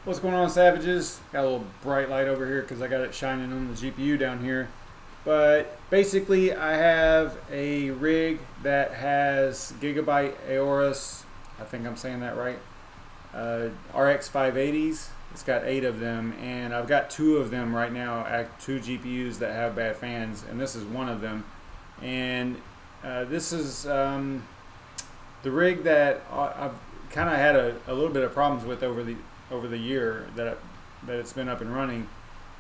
What's going on, Savages? Got a little bright light over here because I got it shining on the GPU down here. But basically, I have a rig that has Gigabyte AORUS, I think I'm saying that right, RX580s. It's got 8 of them, and I've got 2 of them right now, 2 GPUs that have bad fans, and this is one of them. And this is the rig that I've kind of had a little bit of problems with over the year that it's been up and running.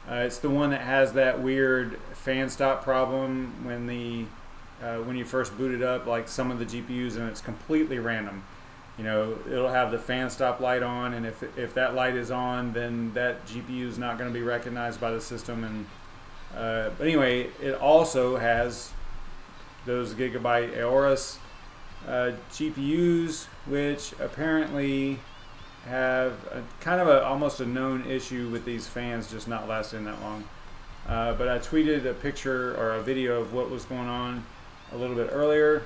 It's the one that has that weird fan stop problem when you first boot it up, like some of the GPUs, and it's completely random. You know, it'll have the fan stop light on, and if that light is on, then that GPU is not going to be recognized by the system. And but anyway, it also has those Gigabyte AORUS GPUs, which apparently have almost a known issue with these fans just not lasting that long. But I tweeted a picture or a video of what was going on a little bit earlier.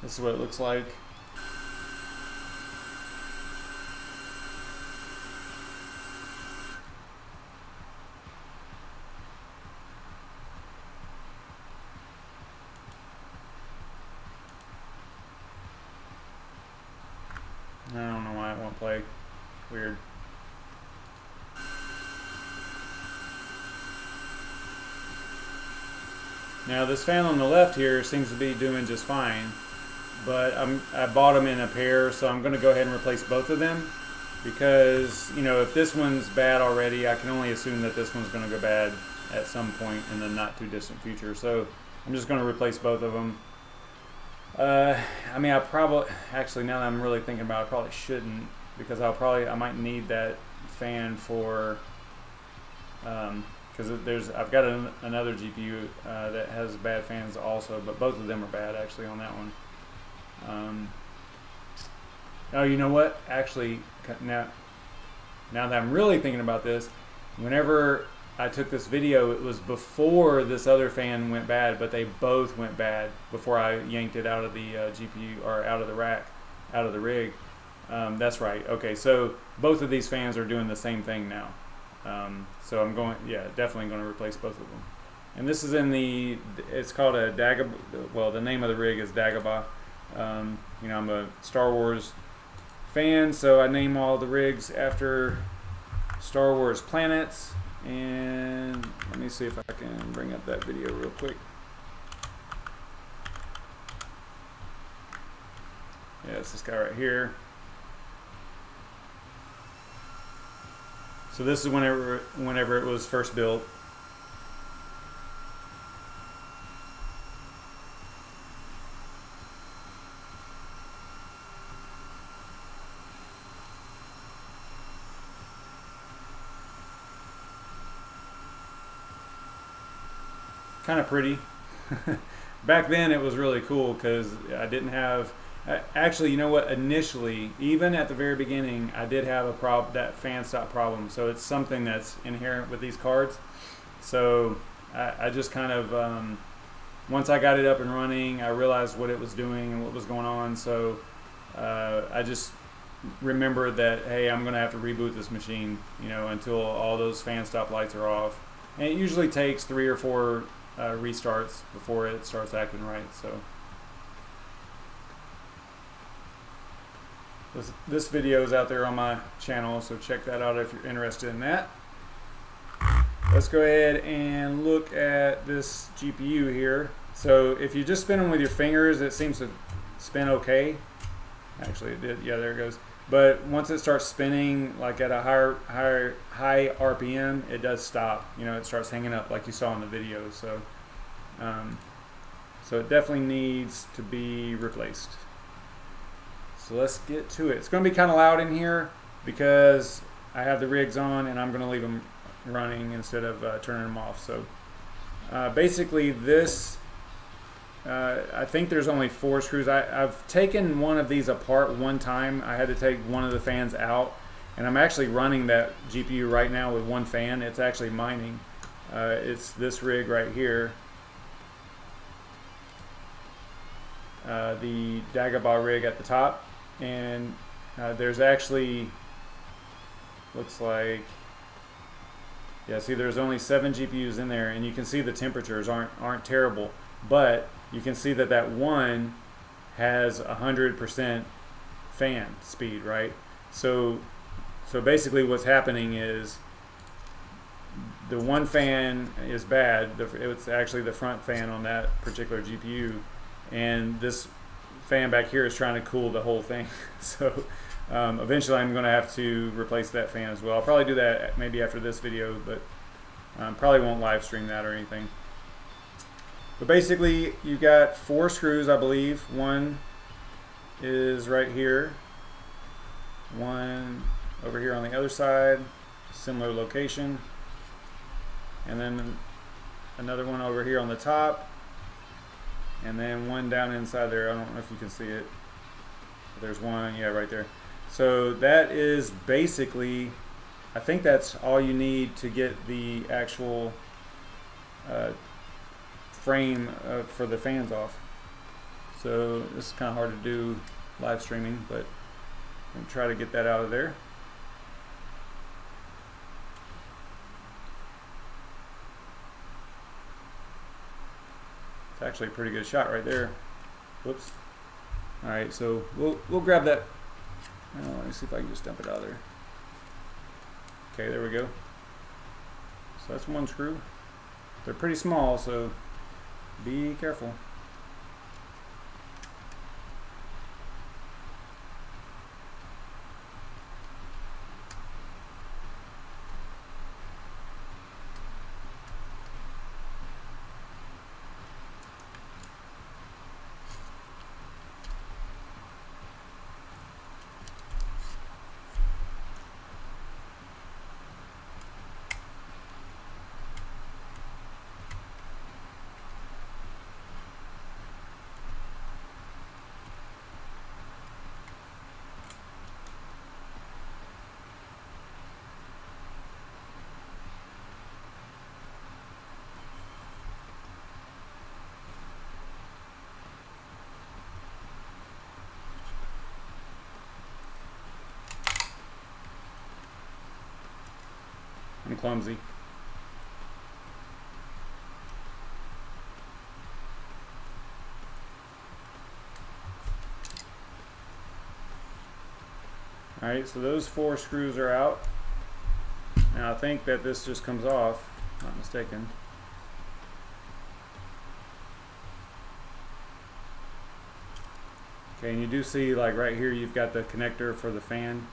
This is what it looks like. I don't know why it won't play. Weird. Now this fan on the left here seems to be doing just fine, but I bought them in a pair, so I'm going to go ahead and replace both of them, because you know, if this one's bad already, I can only assume that this one's going to go bad at some point in the not too distant future. So I'm just going to replace both of them. I mean, I probably, actually, now that I'm really thinking about it, I probably shouldn't, because I might need that fan for, because I've got another GPU that has bad fans also, but both of them are bad actually on that one. Oh, you know what? Actually, now that I'm really thinking about this, whenever I took this video, it was before this other fan went bad, but they both went bad before I yanked it out of the GPU, or out of the rack, out of the rig. That's right. Okay, so both of these fans are doing the same thing now. So I'm definitely going to replace both of them. And this is it's called a Dagobah. Well, the name of the rig is Dagobah. You know, I'm a Star Wars fan, so I name all the rigs after Star Wars planets. And let me see if I can bring up that video real quick. Yeah, it's this guy right here. So this is whenever it was first built. Kind of pretty. Back then it was really cool because I didn't have, actually, you know what, initially, even at the very beginning, I did have that fan stop problem. So it's something that's inherent with these cards. So I just kind of, once I got it up and running, I realized what it was doing and what was going on. So I just remembered that, hey, I'm going to have to reboot this machine, you know, until all those fan stop lights are off. And it usually takes 3 or 4 restarts before it starts acting right. So this video is out there on my channel, so check that out if you're interested in that. Let's go ahead and look at this GPU here. So if you just spin them with your fingers, it seems to spin okay. Actually, it did. Yeah, there it goes. But once it starts spinning, like at a high RPM, it does stop. You know, it starts hanging up like you saw in the video. So, so it definitely needs to be replaced. So let's get to it. It's going to be kind of loud in here because I have the rigs on and I'm going to leave them running instead of turning them off. So basically this, I think there's only 4 screws. I've taken one of these apart one time. I had to take one of the fans out, and I'm actually running that GPU right now with one fan. It's actually mining. It's this rig right here, the Dagobah rig at the top, and there's actually, looks like, yeah, see there's only 7 GPUs in there, and you can see the temperatures aren't terrible, but you can see that that one has 100% fan speed, right? So basically what's happening is the one fan is bad. It's actually the front fan on that particular GPU, and this fan back here is trying to cool the whole thing. So eventually I'm going to have to replace that fan as well. I'll probably do that maybe after this video, but probably won't live stream that or anything. But basically you got 4 screws, I believe. One is right here, one over here on the other side, similar location, and then another one over here on the top, and then one down inside there. I don't know if you can see it. There's one, yeah, right there. So that is basically, I think that's all you need to get the actual frame for the fans off. So this is kind of hard to do live streaming, but I'm try to get that out of there. It's actually a pretty good shot right there. Whoops. All right, so we'll grab that. Let me see if I can just dump it out of there. Okay, there we go. So that's one screw. They're pretty small, so be careful. I'm clumsy. Alright, so those 4 screws are out. Now I think that this just comes off, not mistaken. Okay, and you do see, like right here, you've got the connector for the fan,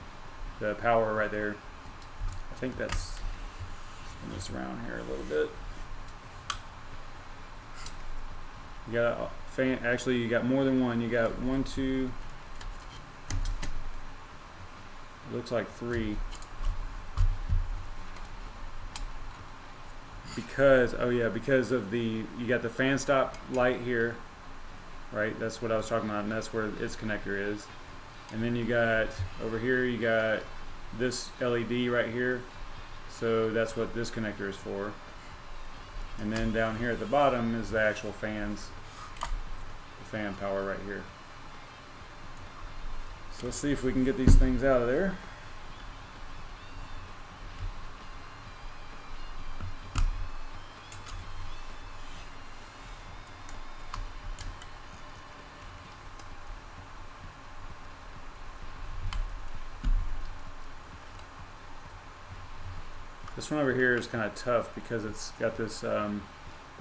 the power right there. I think that's, spin this around here a little bit. You got a fan, actually you got more than one. You got 1, 2, it looks like 3. Because, oh yeah, because of the, you got the fan stop light here, right? That's what I was talking about, and that's where its connector is. And then you got, over here, you got this LED right here. So that's what this connector is for. And then down here at the bottom is the actual fans, the fan power right here. So let's see if we can get these things out of there. This one over here is kind of tough because it's got this, the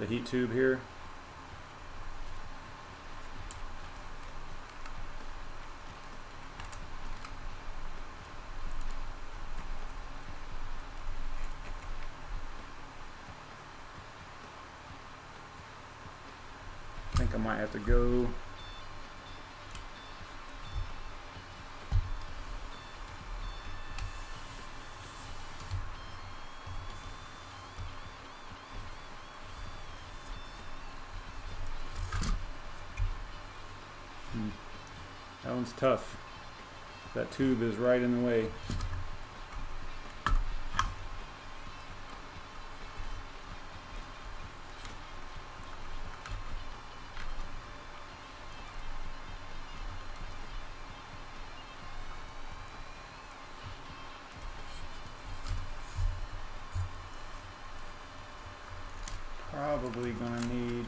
heat tube here. I think I might have to go. That one's tough. That tube is right in the way. probably gonna need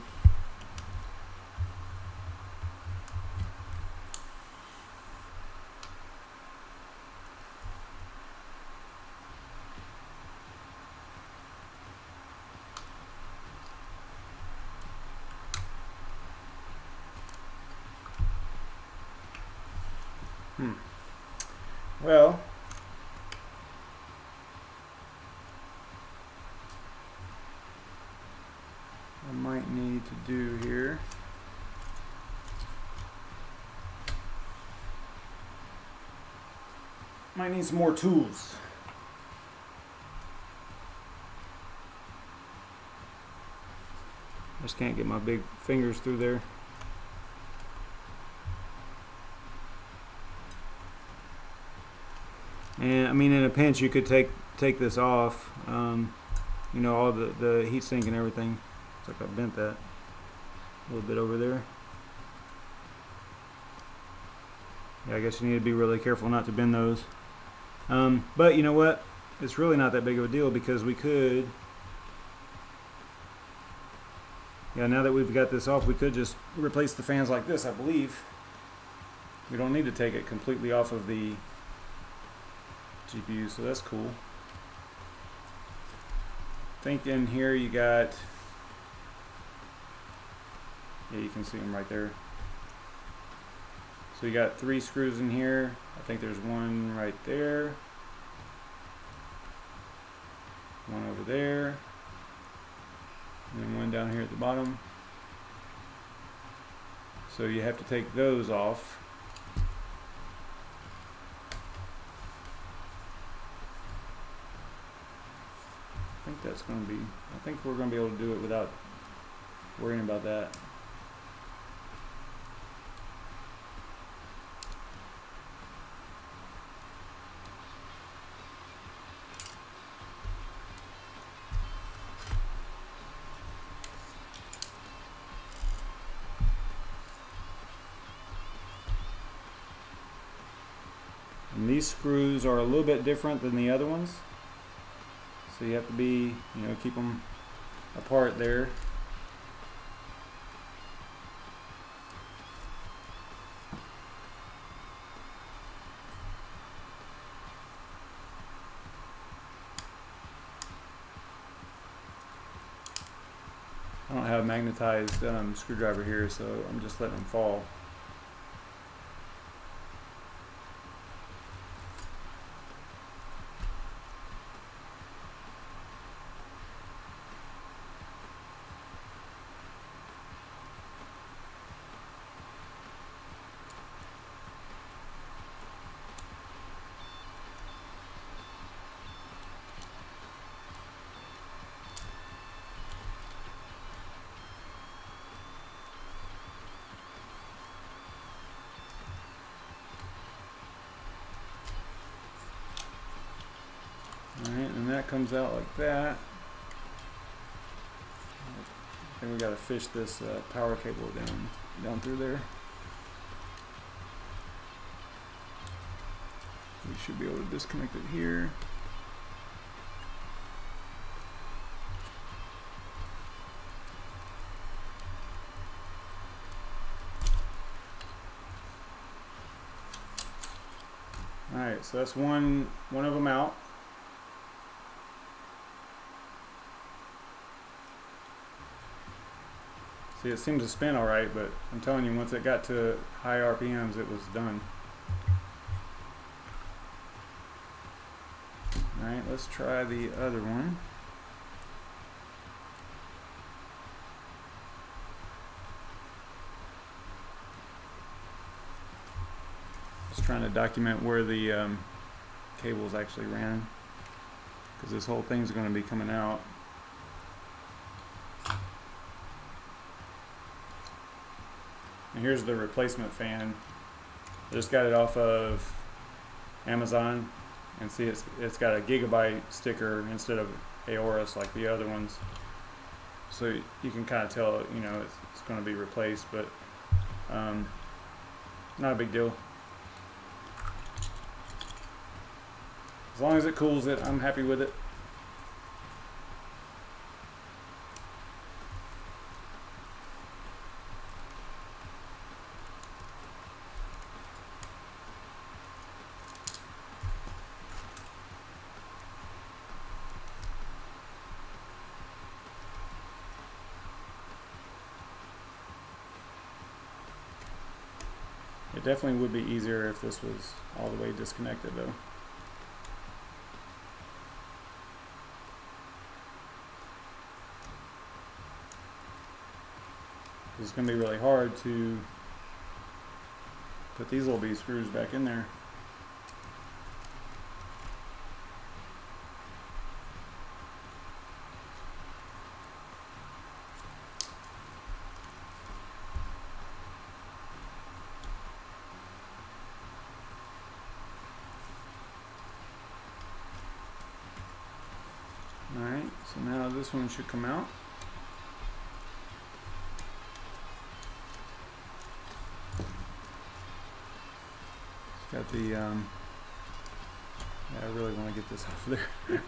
well, I might need to do here. Might need some more tools. Just can't get my big fingers through there. And I mean, in a pinch, you could take this off. You know, all the heat sink and everything. Looks like I bent that a little bit over there. Yeah, I guess you need to be really careful not to bend those. But you know what? It's really not that big of a deal because we could. Yeah, now that we've got this off, we could just replace the fans like this, I believe. We don't need to take it completely off of the GPU, so that's cool. I think in here you got, yeah, you can see them right there. So you got 3 screws in here. I think there's one right there, one over there, and then one down here at the bottom. So you have to take those off. I think that's going to be, I think we're going to be able to do it without worrying about that. And these screws are a little bit different than the other ones. So you have to be, you know, keep them apart there. I don't have a magnetized screwdriver here, so I'm just letting them fall. Alright, and that comes out like that. I think we gotta fish this power cable down through there. We should be able to disconnect it here. Alright, so that's one of them out. See, it seems to spin all right, but I'm telling you, once it got to high RPMs, it was done. All right, let's try the other one. Just trying to document where the cables actually ran, because this whole thing's going to be coming out. And here's the replacement fan. I just got it off of Amazon, and see it's got a Gigabyte sticker instead of AORUS like the other ones. So you can kind of tell, you know, it's going to be replaced, but not a big deal. As long as it cools it, I'm happy with it. It definitely would be easier if this was all the way disconnected though. It's going to be really hard to put these little B screws back in there. Alright, so now this one should come out. It's got the, yeah, I really want to get this off there.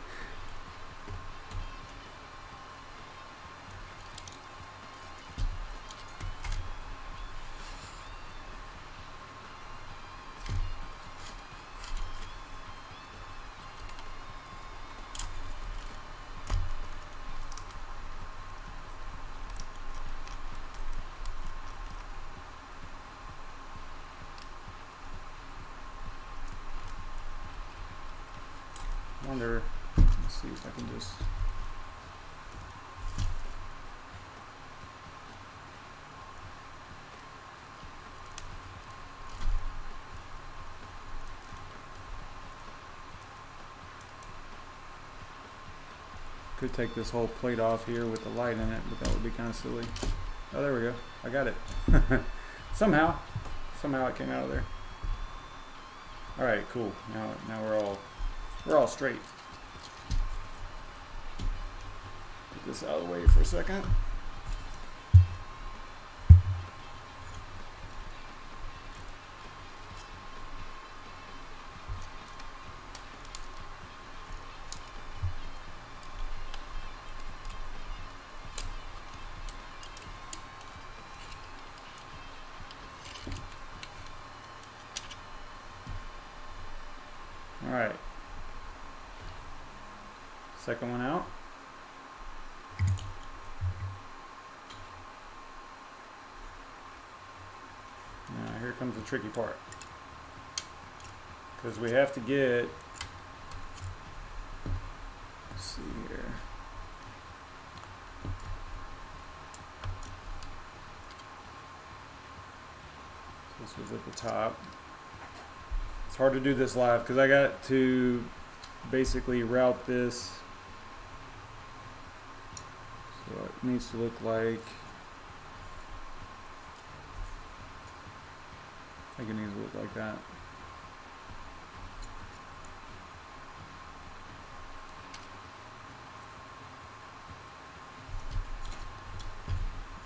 Wonder, let's see if I can just could take this whole plate off here with the light in it, but that would be kind of silly. Oh, there we go. I got it. somehow it came out of there. All right, cool. Now we're all straight. Get this out of the way for a second. All right. Second one out. Now here comes the tricky part, because we have to get, let's see here. This was at the top. It's hard to do this live because I got to basically route this. So it needs to look like, I think it needs to look like that.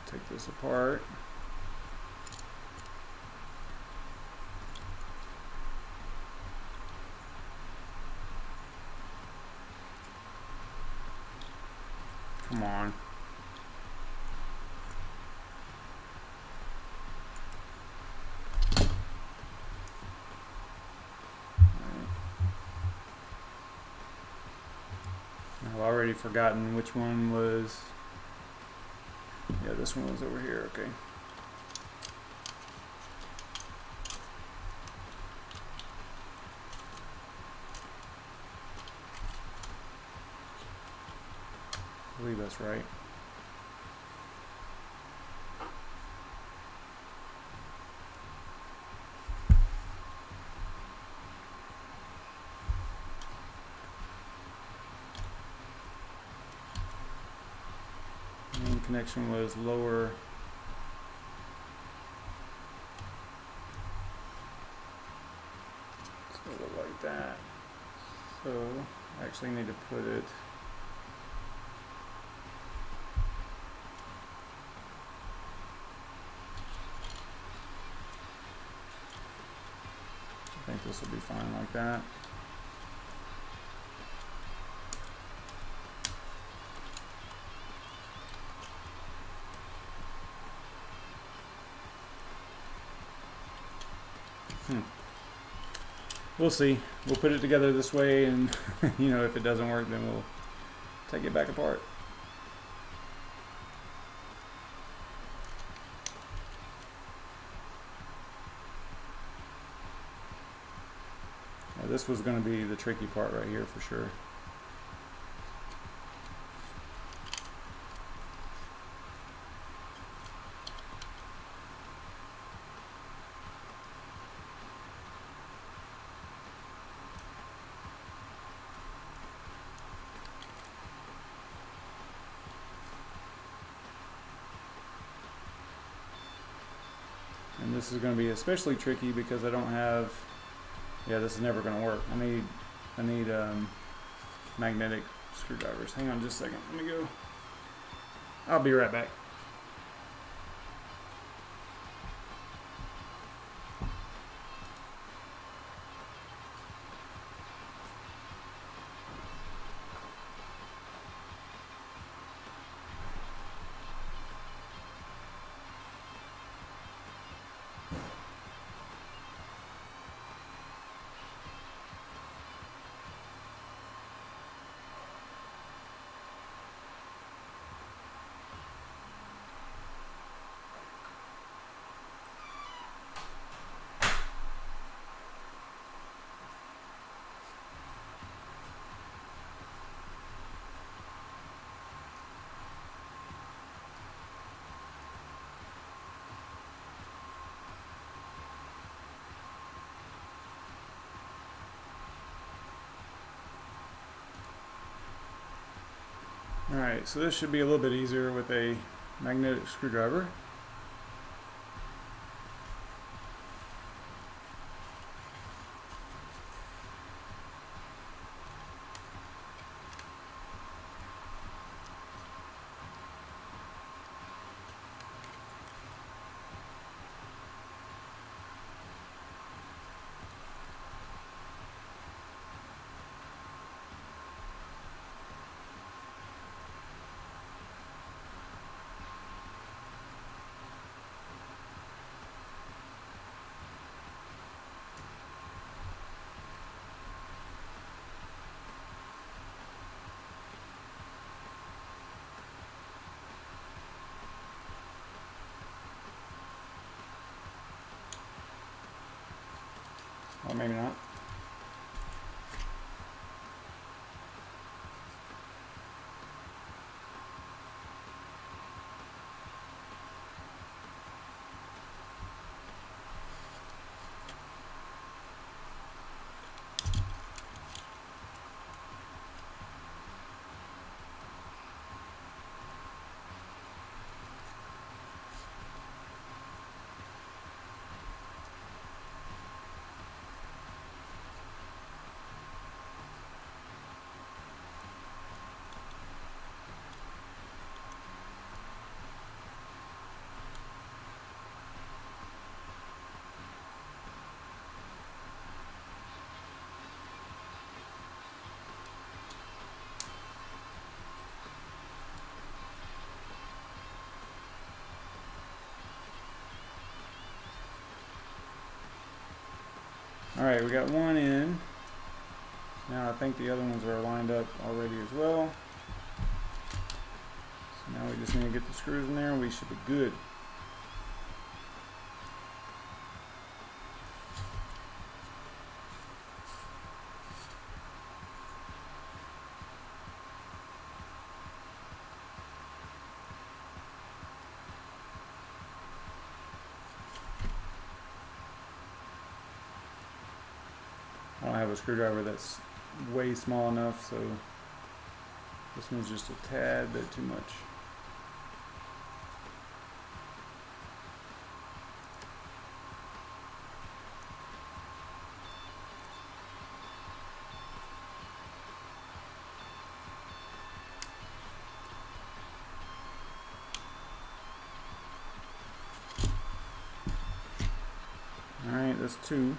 Take this apart. Come on. I've already forgotten which one was. Yeah, this one was over here. Okay. I believe that's right. Main connection was lower. It's gonna look like that. So I actually need to put it. I think this will be fine like that. We'll see. We'll put it together this way, and you know, if it doesn't work, then we'll take it back apart. this was going to be the tricky part right here for sure. And this is going to be especially tricky because I don't have, yeah, this is never going to work. I need magnetic screwdrivers. Hang on just a second. Let me go. I'll be right back. Alright, so this should be a little bit easier with a magnetic screwdriver. Or maybe not. Alright, we got one in. Now I think the other ones are lined up already as well. So now we just need to get the screws in there and we should be good. I don't have a screwdriver that's way small enough, so this one's just a tad bit too much. Alright, that's two.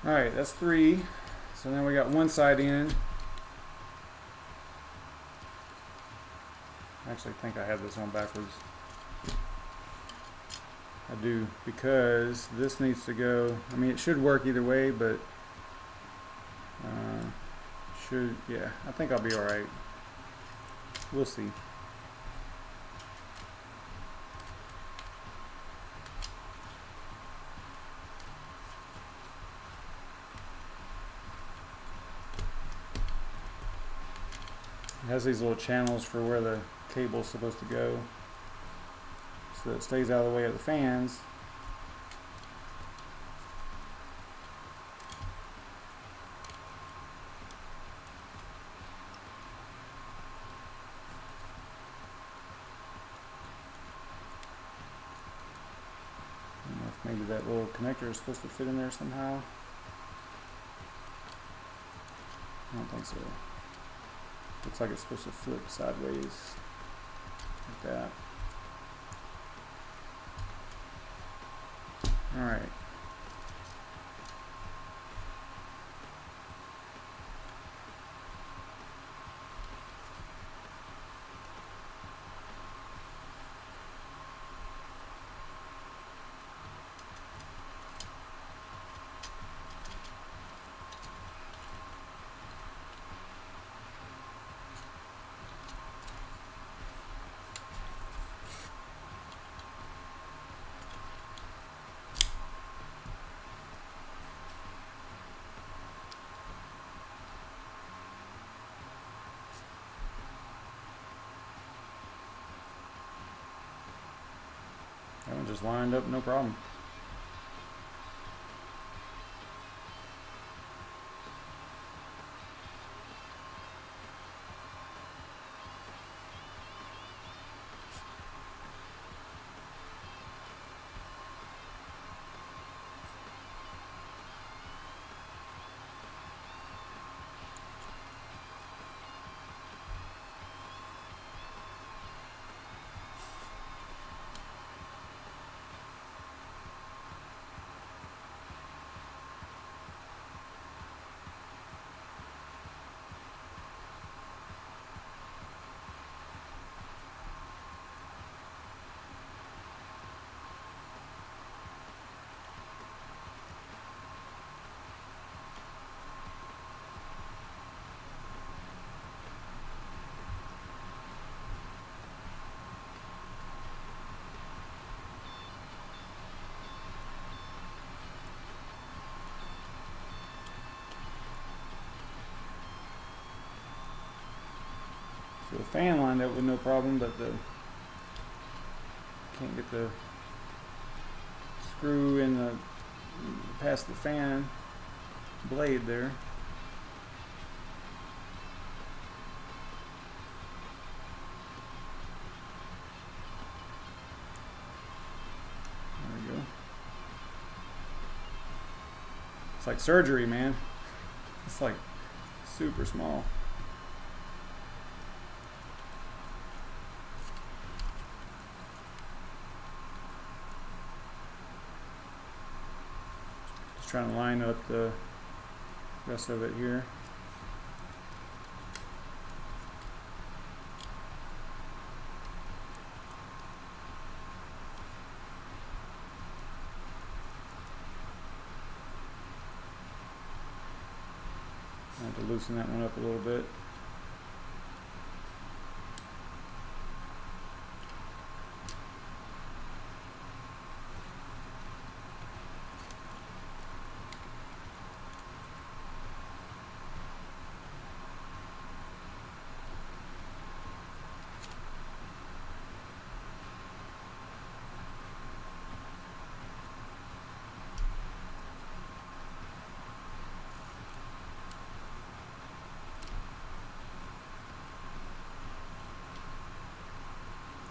Alright, that's 3. So now we got one side in. I actually think I have this on backwards. I do, because this needs to go, I mean it should work either way, but yeah, I think I'll be alright. We'll see. It has these little channels for where the cable's supposed to go, so that it stays out of the way of the fans. I don't know if maybe that little connector is supposed to fit in there somehow. I don't think so. Looks like it's supposed to flip sideways like that. Alright. That one just lined up, no problem. So the fan lined up with no problem, but the can't get the screw in the past the fan blade there. There we go. It's like surgery, man. It's like super small. Trying to line up the rest of it here. I have to loosen that one up a little bit.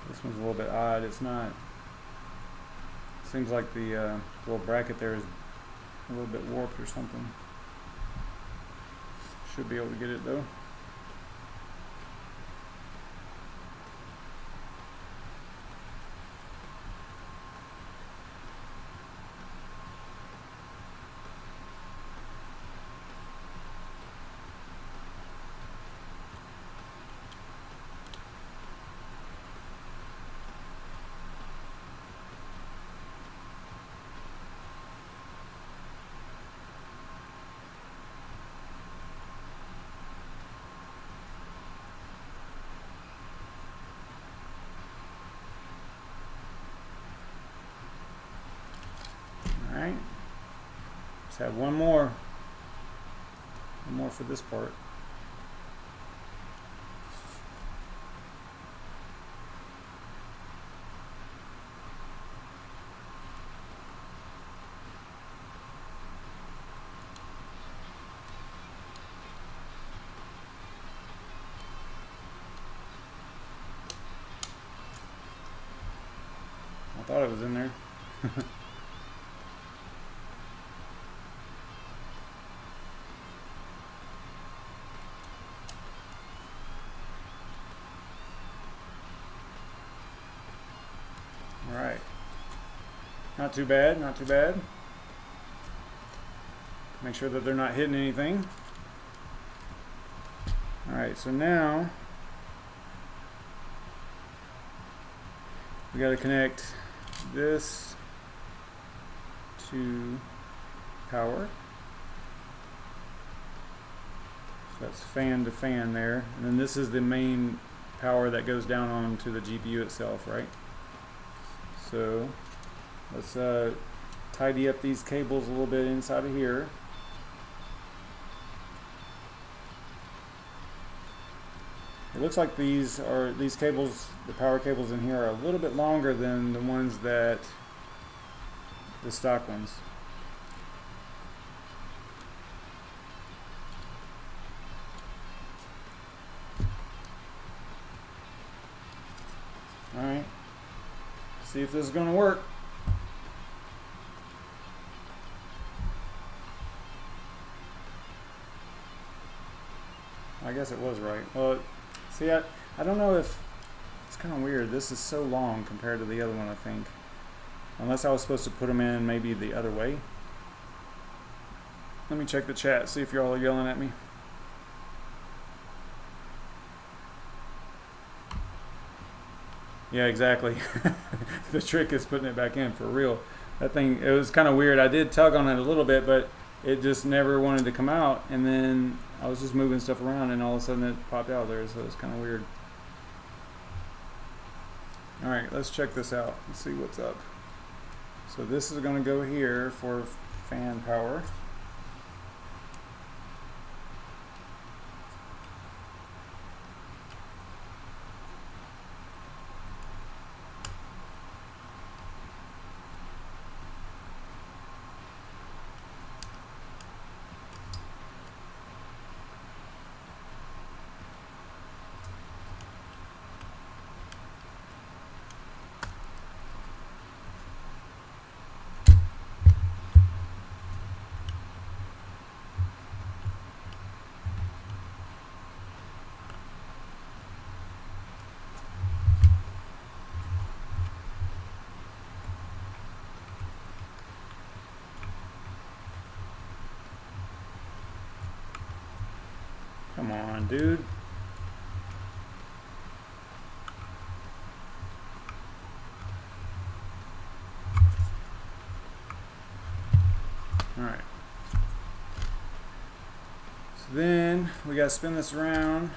This one's a little bit odd. It's not. Seems like the little bracket there is a little bit warped or something. Should be able to get it though. right. Let's have one more. One more for this part. I thought it was in there. All right. Not too bad, not too bad. Make sure that they're not hitting anything. All right, so now we got to connect this to power. So that's fan to fan there. And then this is the main power that goes down onto the GPU itself, right? So let's tidy up these cables a little bit inside of here. It looks like these cables, the power cables in here, are a little bit longer than the ones that the stock ones. All right, see if this is going to work. I guess it was right. Well, see, I don't know if it's kind of weird. This is so long compared to the other one, I think. Unless I was supposed to put them in maybe the other way. Let me check the chat, see if y'all are yelling at me. Yeah, exactly. The trick is putting it back in for real. That thing, it was kind of weird. I did tug on it a little bit, but it just never wanted to come out. And then I was just moving stuff around and all of a sudden it popped out there, so it's kind of weird. All right, let's check this out and see what's up. So this is going to go here for fan power. Come on, dude. All right. So then we got to spin this around.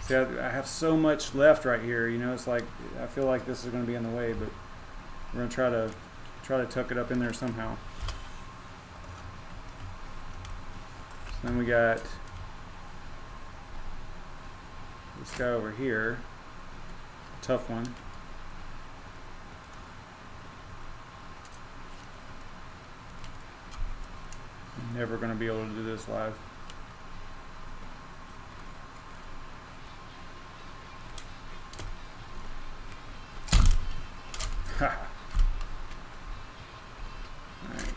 See, I have so much left right here. You know, it's like I feel like this is going to be in the way, but we're going to try to tuck it up in there somehow. So then we got this guy over here, a tough one. I'm never going to be able to do this live. Ha! All right.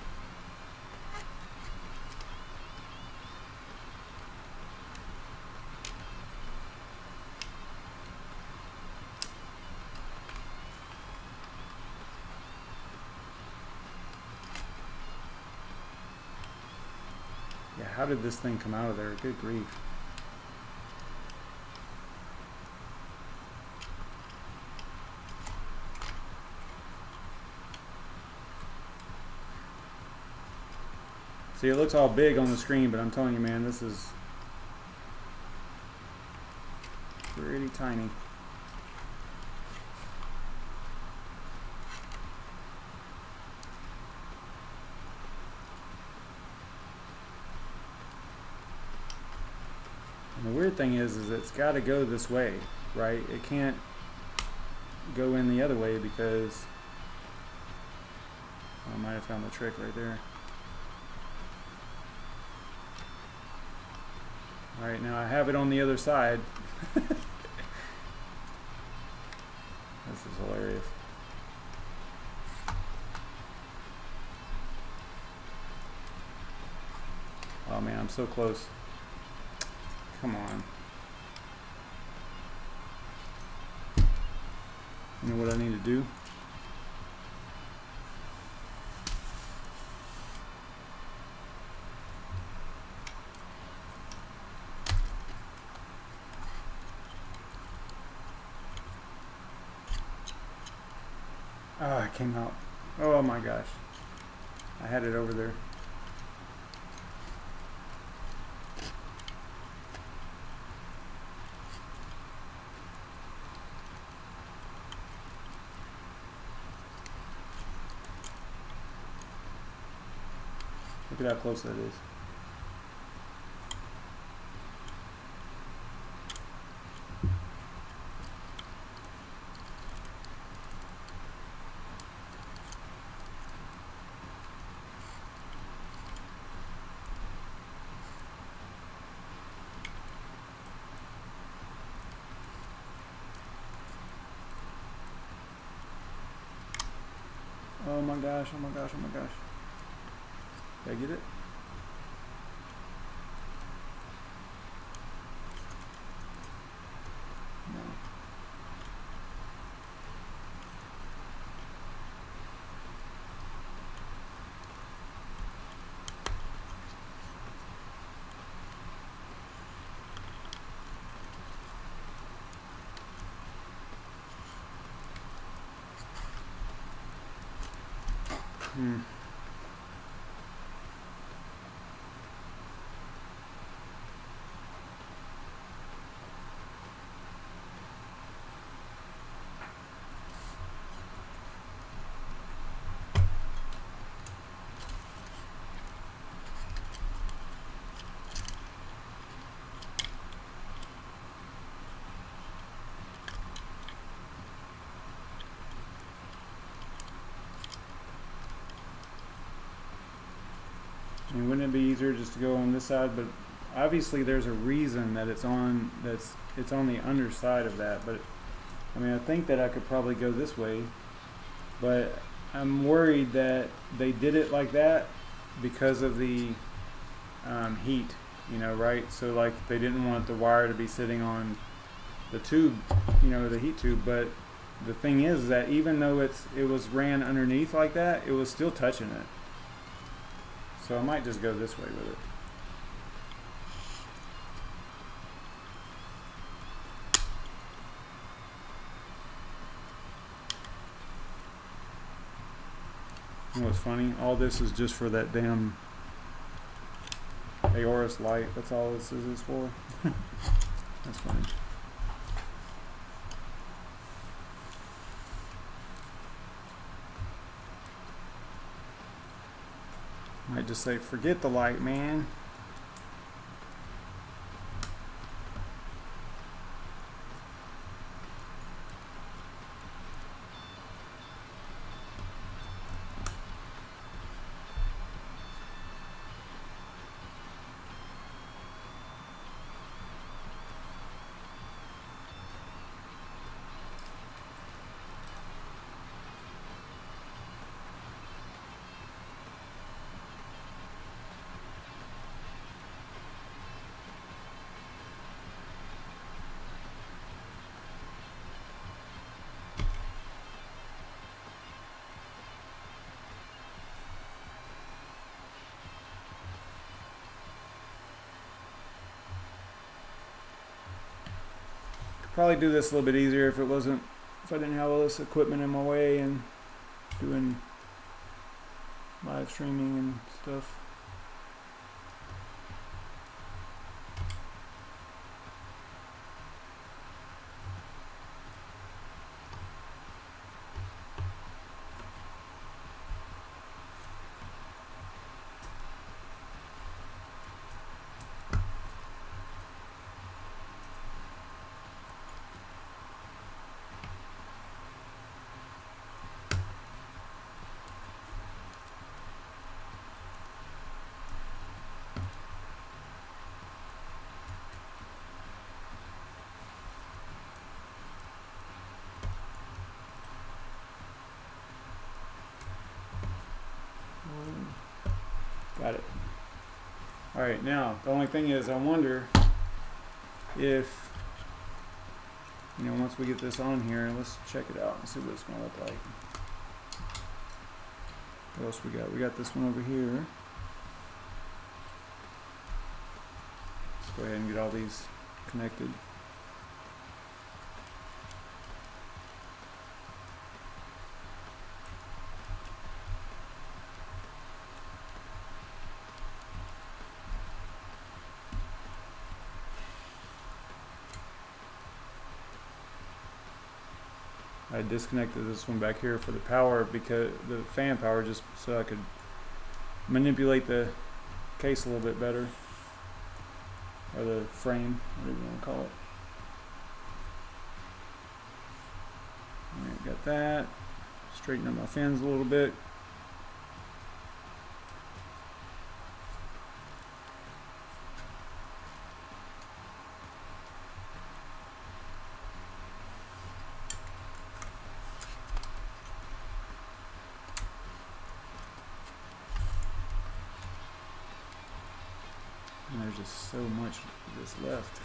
Yeah, how did this thing come out of there? Good grief. See, it looks all big on the screen, but I'm telling you, man, this is pretty tiny. The weird thing is it's got to go this way, right? It can't go in the other way because I might have found the trick right there. All right, now I have it on the other side. This is hilarious. Oh man, I'm so close. Come on. You know what I need to do? Oh, it came out. Oh my gosh. I had it over there. Look at how close that is. Oh my gosh, oh my gosh, oh my gosh. Did I get it? No. I mean, wouldn't it be easier just to go on this side? But obviously there's a reason that it's on the underside of that. But I mean, I think that I could probably go this way, but I'm worried that they did it like that because of the heat, you know, right? So like they didn't want the wire to be sitting on the tube, you know, the heat tube. But the thing is that even though it was ran underneath like that, it was still touching it. So I might just go this way with it. You know what's funny? All this is just for that damn AORUS light. That's all this is for. That's funny. Might just say, forget the light, man. Probably do this a little bit easier if I didn't have all this equipment in my way and doing live streaming and stuff. Got it. All right, now the only thing is, I wonder if, you know, once we get this on here, let's check it out and see what it's gonna look like. What else we got? We got this one over here. Let's go ahead and get all these connected. I disconnected this one back here for the power, because the fan power, just so I could manipulate the case a little bit better, or the frame, whatever you want to call it. Alright, got that. Straighten up my fins a little bit. And there's just so much of this left.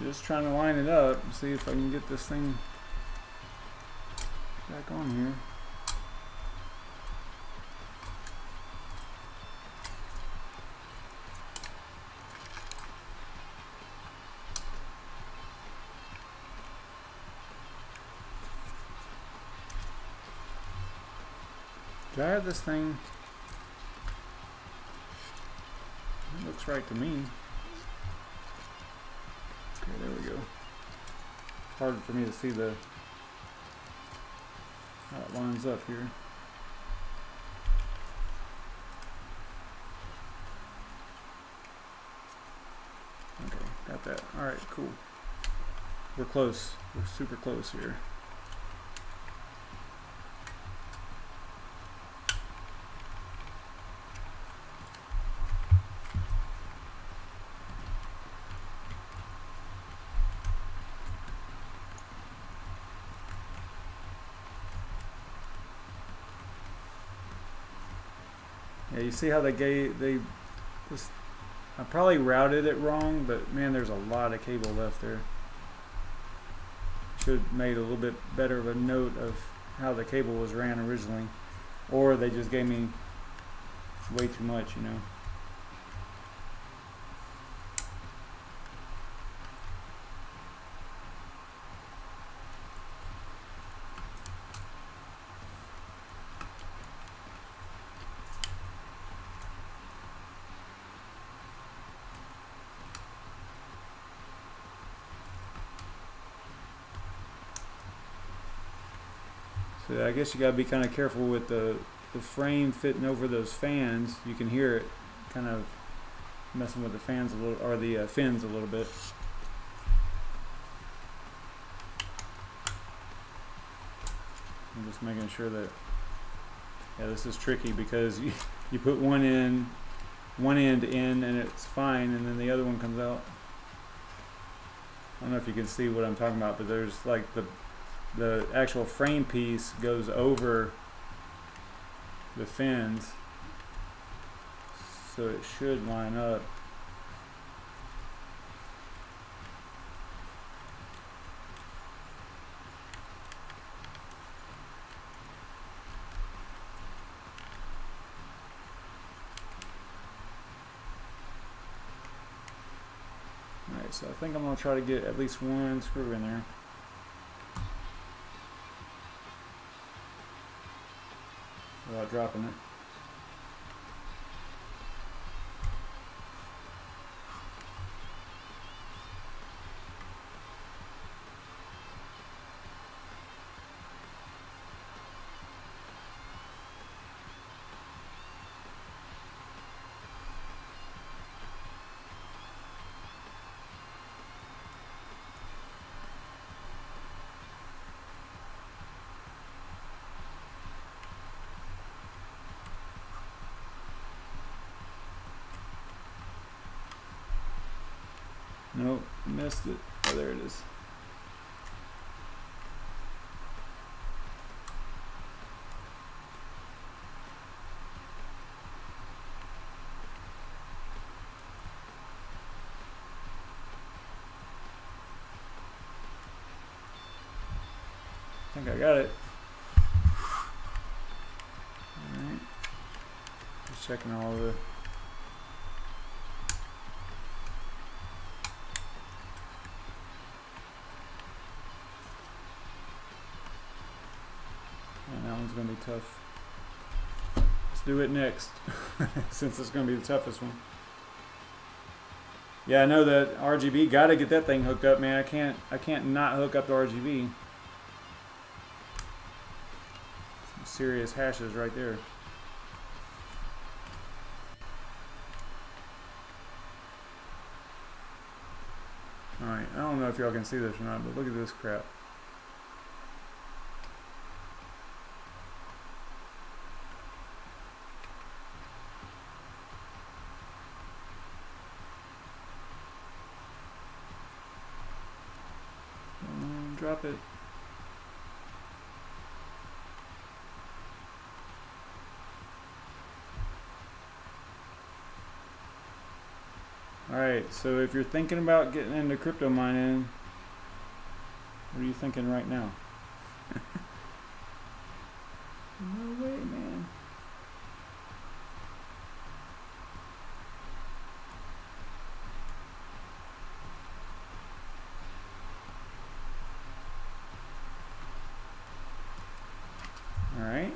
Just trying to line it up and see if I can get this thing back on here. Do I have this thing? It looks right to me. Okay, there we go. Hard for me to see the how it lines up here. Okay, got that. All right, cool. We're close. We're super close here. Yeah, you see how I probably routed it wrong, but man, there's a lot of cable left there. Should have made a little bit better of a note of how the cable was ran originally, or they just gave me way too much, you know. So I guess you gotta be kind of careful with the frame fitting over those fans. You can hear it kind of messing with the fans a little, or the fins a little bit. I'm just making sure that, yeah, this is tricky because you put one end in and it's fine, and then the other one comes out. I don't know if you can see what I'm talking about, but there's like the actual frame piece goes over the fins, so it should line up. Alright, so I think I'm going to try to get at least one screw in there. Without dropping it. Nope, missed it. Oh, there it is. I think I got it. Alright. Just checking all the going to be tough. Let's do it next since it's going to be the toughest one. Yeah, I know that RGB, got to get that thing hooked up, man. I can't not hook up the RGB. Some serious hashes right there. Alright, I don't know if y'all can see this or not, but look at this crap. Drop it. Alright, so if you're thinking about getting into crypto mining, what are you thinking right now? No way, man. Alright.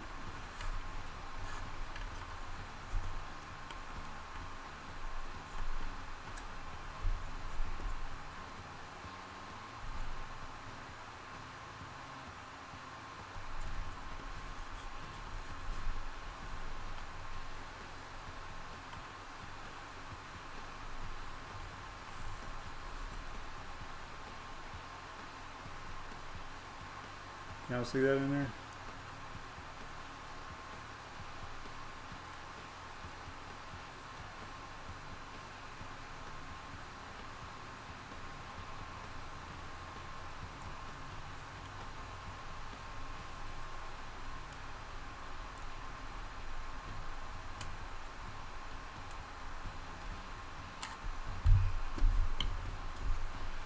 Y'all see that in there?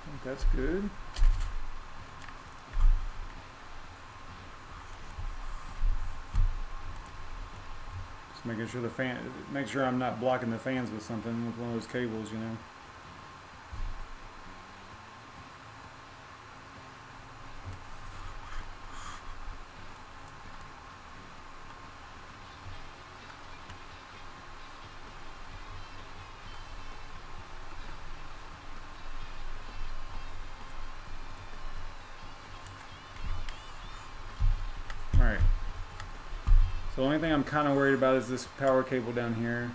I think that's good. Just making sure the fan, make sure I'm not blocking the fans with something, with one of those cables, you know. Alright. So the only thing I'm kind of worried about is this power cable down here.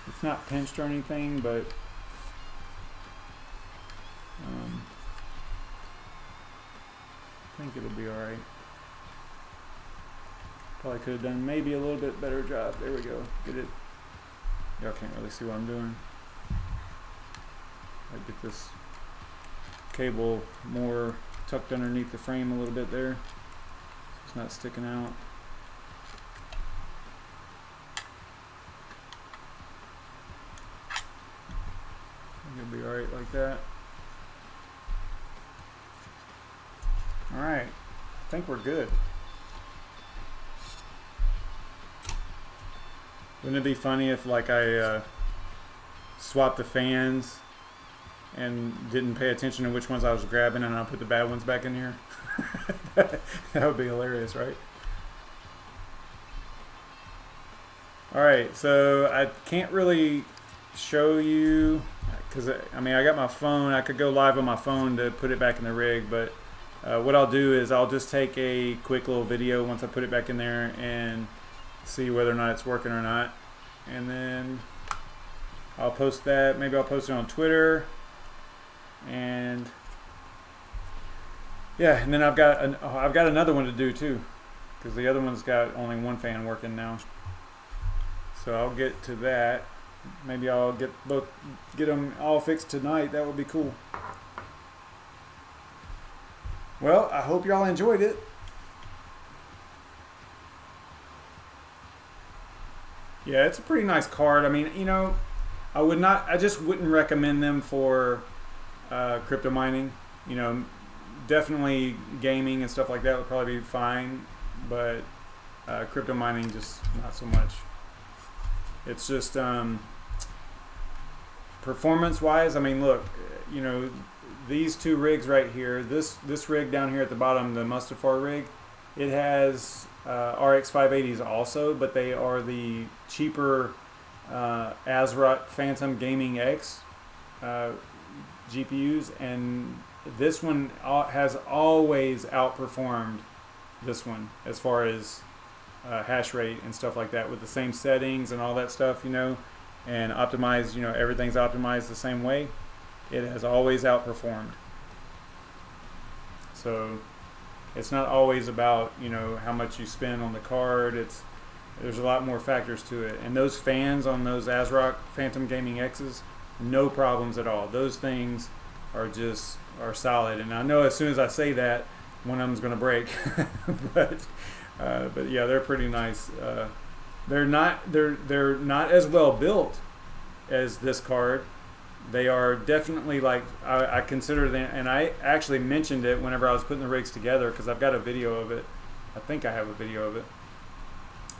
It's not pinched or anything, but I think it'll be alright. Probably could have done maybe a little bit better job. There we go. Get it. Y'all can't really see what I'm doing. I get this cable more tucked underneath the frame a little bit there. It's not sticking out. It'll be alright like that. Alright. I think we're good. Wouldn't it be funny if like I swapped the fans and didn't pay attention to which ones I was grabbing, and I put the bad ones back in here. That would be hilarious, right? Alright, so I can't really show you, because I mean, I got my phone. I could go live on my phone to put it back in the rig, but what I'll do is I'll just take a quick little video once I put it back in there and see whether or not it's working or not, and then I'll post that. Maybe I'll post it on Twitter, and yeah, and then I've got another one to do too, because the other one's got only one fan working now. So I'll get to that. Maybe I'll get them all fixed tonight. That would be cool. Well, I hope y'all enjoyed it. Yeah, it's a pretty nice card. I mean, you know, I just wouldn't recommend them for crypto mining. You know, definitely gaming and stuff like that would probably be fine, but crypto mining just not so much. It's just performance wise, I mean, look, you know, these two rigs right here, this rig down here at the bottom, the Mustafar rig, it has RX580s also, but they are the cheaper ASRock Phantom Gaming X GPUs, and this one has always outperformed this one as far as hash rate and stuff like that, with the same settings and all that stuff, you know, and optimized, you know, everything's optimized the same way. It has always outperformed. So it's not always about, you know, how much you spend on the card. There's a lot more factors to it. And those fans on those ASRock Phantom Gaming X's, no problems at all. Those things are solid. And I know as soon as I say that, one of them's going to break. But yeah, they're pretty nice. They're not as well built as this card. They are definitely, like, I consider them, and I actually mentioned it whenever I was putting the rigs together, because I've got a video of it. I think I have a video of it,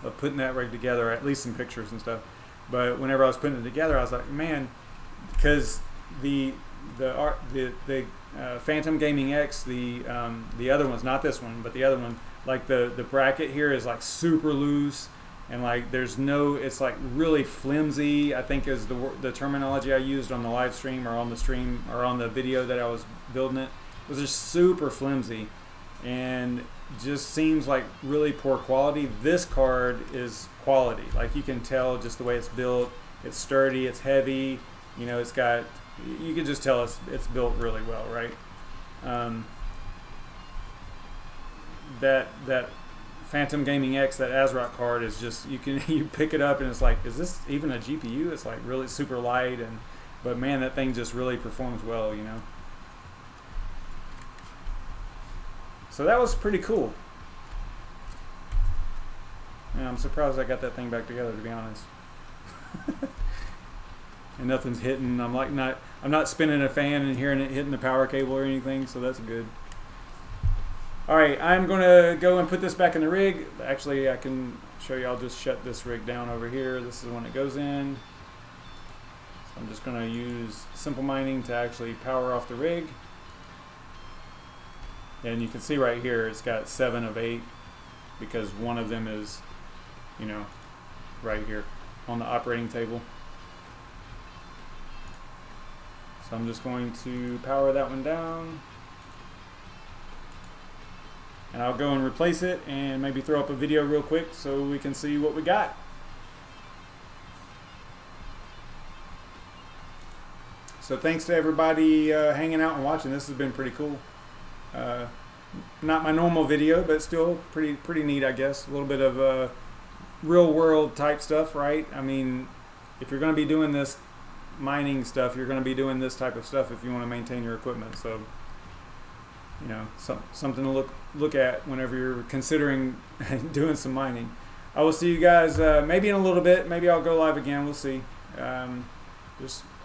of putting that rig together, at least some pictures and stuff. But whenever I was putting it together, I was like, man, because the Phantom Gaming X, the other one's not this one, but the other one, like the bracket here is like super loose, and like it's like really flimsy, I think is the terminology I used on the live stream, or on the stream, or on the video that I was building it. It was just super flimsy and just seems like really poor quality. This card is quality, like you can tell just the way it's built. It's sturdy, it's heavy, you know, you can just tell it's built really well, right? That Phantom Gaming X, that ASRock card, is just, you pick it up and it's like, is this even a GPU? It's like really super light, but man, that thing just really performs well, you know. So that was pretty cool. Yeah, I'm surprised I got that thing back together, to be honest. And nothing's hitting. I'm not spinning a fan and hearing it hitting the power cable or anything, so that's good. Alright, I'm going to go and put this back in the rig. Actually, I can show you. I'll just shut this rig down over here. This is when it goes in. So I'm just going to use Simple Mining to actually power off the rig. And you can see right here, it's got 7 of 8, because one of them is, you know, right here on the operating table. So I'm just going to power that one down. And I'll go and replace it and maybe throw up a video real quick so we can see what we got. So thanks to everybody hanging out and watching. This has been pretty cool. Not my normal video, but still pretty neat, I guess. A little bit of real world type stuff, right? I mean, if you're going to be doing this mining stuff, you're going to be doing this type of stuff if you want to maintain your equipment. So, you know, something to look at whenever you're considering doing some mining. I will see you guys maybe in a little bit. Maybe I'll go live again. We'll see.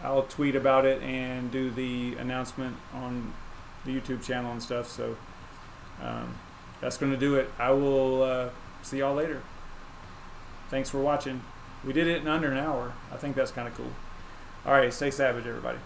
I'll tweet about it and do the announcement on the YouTube channel and stuff. So that's going to do it. I will see y'all later. Thanks for watching. We did it in under an hour. I think that's kind of cool. All right, stay savage, everybody.